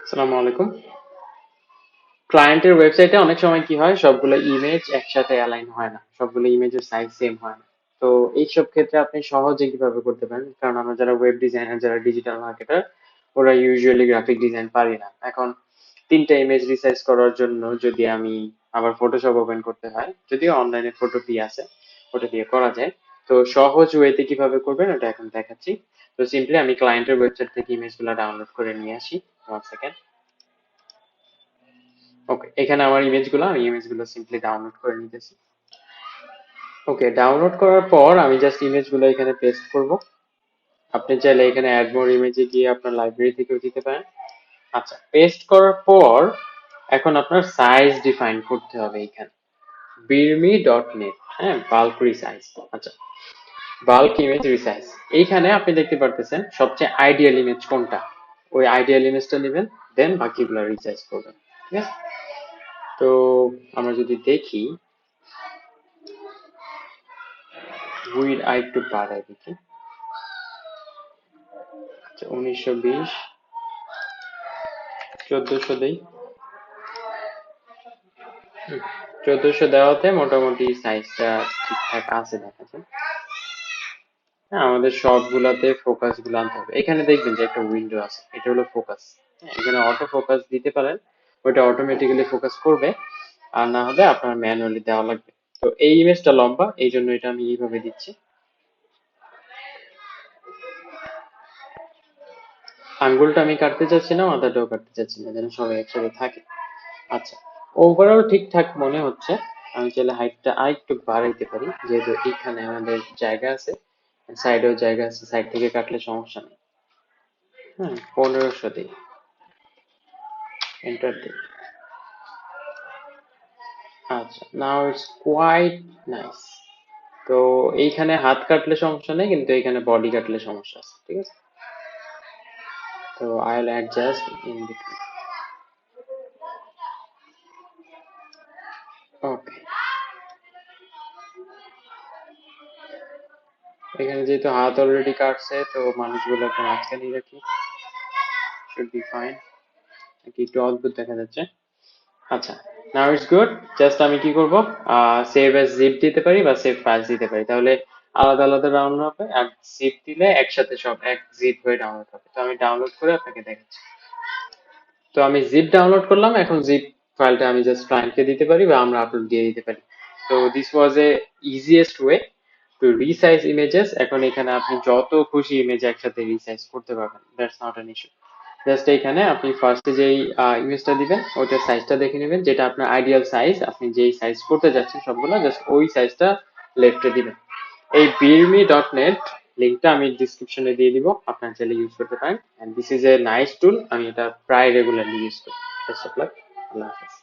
আসসালামু আলাইকুম। ক্লায়েন্টের ওয়েবসাইটে অনেক সময় কি হয়, সবগুলো ইমেজ একসাথে অ্যালাইন হয় না, সবগুলো ইমেজের সাইজ সেম হয় না। তো এইসব ক্ষেত্রে আপনি সহজে কিভাবে করতে পারেন, কারণ আমরা যারা ওয়েব ডিজাইনার, যারা ডিজিটাল মার্কেটার, ওরা ইউজুয়ালি গ্রাফিক ডিজাইন পারি না। এখন তিনটা ইমেজ রিসাইজ করার জন্য যদি আমি আবার ফটোশপ ওপেন করতে হয়, যদিও অনলাইনে ফটো দিয়ে আছে, ওটা দিয়ে করা যায়। তো সহজ ওয়েতে কিভাবে করবেন ওটা এখন দেখাচ্ছি। তো সিম্পলি আমি ক্লায়েন্টের ওয়েবসাইট থেকে ইমেজগুলো ডাউনলোড করে নিয়ে আসি। 1 সেকেন্ড। ওকে, এখানে আমার ইমেজগুলো সিম্পলি ডাউনলোড করে নিতেছি। ওকে, ডাউনলোড করার পর আমি জাস্ট ইমেজগুলো এখানে পেস্ট করব। আপনি চাইলে এখানে অ্যাড মোর ইমেজে গিয়ে আপনার লাইব্রেরি থেকেও দিতে পারেন। আচ্ছা, পেস্ট করার পর এখন আপনার সাইজ ডিফাইন করতে হবে এখানে। birmi.net, হ্যাঁ, বাল্ক রিসাইজ। আচ্ছা, বাল্ক ইমেজ রিসাইজ, এইখানে আপনি দেখতে পারতেছেন সবচেয়ে আইডিয়াল ইমেজ কোনটা, ওই আইডিয়াল ইমেজটা নেবেন, দেন বাকিগুলো রিসাইজ করবেন। ঠিক আছে, তো আমরা যদি দেখি, উইড আরেকটু বাড়াই দেখি। আচ্ছা, 1920, 1400 দেই। 1400 দেওয়াতে মোটামুটি সাইজটা ঠিকঠাক আছে, দেখা যায়। হ্যাঁ, আমাদের সবগুলাতে ফোকাস গুলো আনতে হবে। এখানে দেখবেন যে একটা উইন্ডো আছে, এটা হলো ফোকাস। এখানে অটো ফোকাস দিতে পারেন, ওটা অটোমেটিক্যালি ফোকাস করবে। আর না হলে আপনার ম্যানুয়ালি দেওয়া লাগবে। তো এই ইমেজটা লম্বা, এই জন্য এটা আমি এইভাবে দিচ্ছি। আঙ্গুলটা আমি কাটতে চাচ্ছি না, মাথাটাও কাটতে চাচ্ছি না, যেন সবাই একসাথে থাকে। আচ্ছা, ওভারঅল ঠিকঠাক মনে হচ্ছে। আমি চাইলে হাইটটা আরেকটু বাড়াইতে পারি, যেহেতু এখানে আমাদের জায়গা আছে, সাইডেও জায়গা আছে, সাইড থেকে কাটলে সমস্যা নেই। হ্যাঁ, 1500 দিই, এন্টার দিই। আচ্ছা, নাও ইটস কোয়াইট নাইস। তো এইখানে হাত কাটলে সমস্যা নেই, কিন্তু এইখানে বডি কাটলে সমস্যা আছে। ঠিক আছে, তো I will adjust in between. Okay, এখানে যেহেতু হাত অলরেডি কাটছে, তো মানুষগুলোকে মাঝখানেই রাখি, শুড বি ফাইন। একটু অদ্ভুত দেখা যাচ্ছে। আচ্ছা, নাও ইটস গুড। জাস্ট আমি কি করব, সেভ এজ জিপ দিতে পারি বা সেভ ফাইলস দিতে পারি, তাহলে আলাদা আলাদা ডাউনলোড হবে। আর জিপ দিলে একসাথে সব এক জিপ হয়ে ডাউনলোড হবে। তো আমি ডাউনলোড করে আপনাকে দেখাচ্ছি। তো আমি জিপ ডাউনলোড করলাম, এখন জিপ ফাইলটা আমি জাস্ট ক্লায়েন্টকে দিতে পারি বা আমরা আপলোড দিয়ে দিতে পারি। তো this was A easiest way to resize images. এখন এখানে আপনি যত খুশি ইমেজ একসাথে রিসাইজ করতে পারবেন, that's not an issue. Just এখানে আপনি ফার্স্টে যেই ইমেজটা দিবেন ওইটার সাইজটা দেখে নেবেন, যেটা আপনার আইডিয়াল সাইজ, আপনি যেই সাইজ করতে যাচ্ছেন সবগুলো, জাস্ট ওই সাইজটা লেফটে দিবেন। এই birmi.net লিঙ্কটা আমি ডিসক্রিপশনে দিয়ে দিব, আপনারা চাইলে ইউজ করতে পারেন। And this is a nice tool, আমি এটা প্রায় রেগুলারলি ইউজ করি। বেস্ট অফ লাক, আল্লাহ হাফেজ।